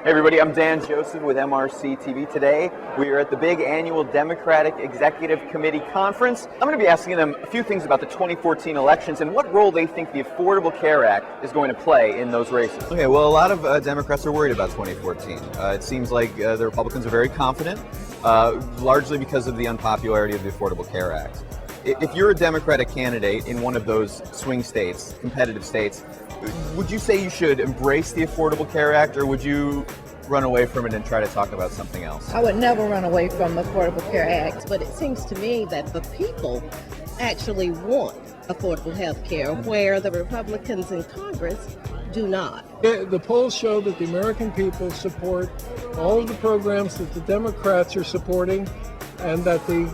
Hey everybody, I'm Dan Joseph with MRC-TV. Today, we are at the big annual Democratic Executive Committee Conference. I'm going to be asking them a few things about the 2014 elections and what role they think the Affordable Care Act is going to play in those races. Okay, well, a lot of Democrats are worried about 2014. It seems like the Republicans are very confident, largely because of the unpopularity of the Affordable Care Act. If you're a Democratic candidate in one of those swing states, competitive states, would you say you should embrace the Affordable Care Act, or would you run away from it and try to talk about something else? I would never run away from the Affordable Care Act, but it seems to me that the people actually want affordable health care, where the Republicans in Congress do not. The polls show that the American people support all of the programs that the Democrats are supporting, and that the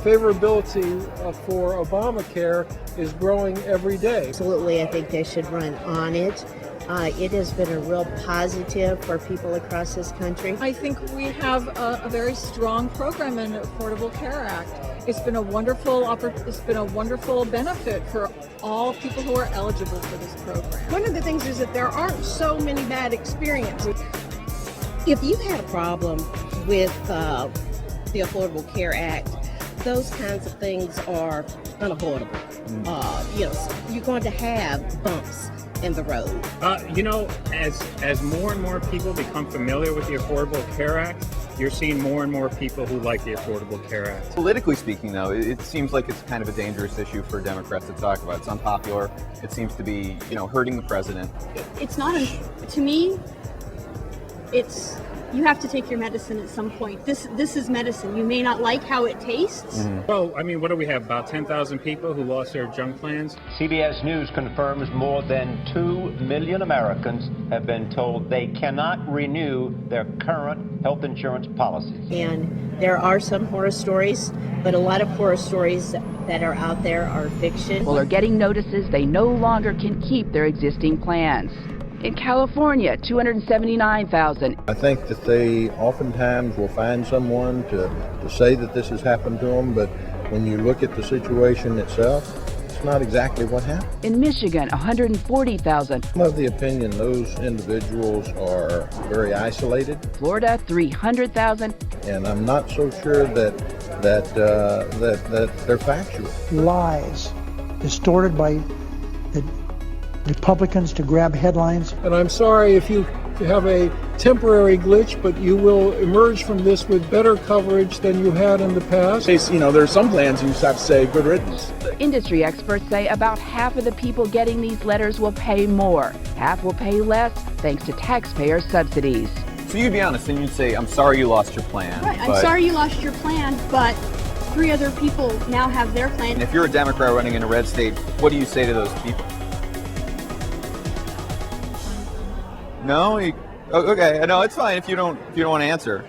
favorability for ObamaCare is growing every day. Absolutely, I think they should run on it. It has been a real positive for people across this country. I think we have a very strong program in the Affordable Care Act. It's been a wonderful benefit for all people who are eligible for this program. One of the things is that there aren't so many bad experiences. If you had a problem with the Affordable Care Act, those kinds of things are unavoidable. You're going to have bumps in the road. As more and more people become familiar with the Affordable Care Act, you're seeing more and more people who like the Affordable Care Act. Politically speaking, though, it seems like it's kind of a dangerous issue for Democrats to talk about. It's unpopular. It seems to be, hurting the president. It's not, to me, you have to take your medicine at some point. This is medicine. You may not like how it tastes. Mm-hmm. Well, what do we have? About 10,000 people who lost their junk plans? CBS News confirms more than 2 million Americans have been told they cannot renew their current health insurance policies. And there are some horror stories, but a lot of horror stories that are out there are fiction. People are getting notices they no longer can keep their existing plans. In California, 279,000. I think that they oftentimes will find someone to say that this has happened to them, but when you look at the situation itself, it's not exactly what happened. In Michigan, 140,000. I'm of the opinion those individuals are very isolated. Florida, 300,000. And I'm not so sure that they're factual. Lies distorted by the Republicans to grab headlines. And I'm sorry if you have a temporary glitch, but you will emerge from this with better coverage than you had in the past. There's some plans you just have to say good riddance. Industry experts say about half of the people getting these letters will pay more. Half will pay less thanks to taxpayer subsidies. So you'd be honest and you'd say, I'm sorry you lost your plan. Right, I'm sorry you lost your plan, but 3 other people now have their plan. And if you're a Democrat running in a red state, what do you say to those people? No? Okay, no, it's fine if you don't want to answer.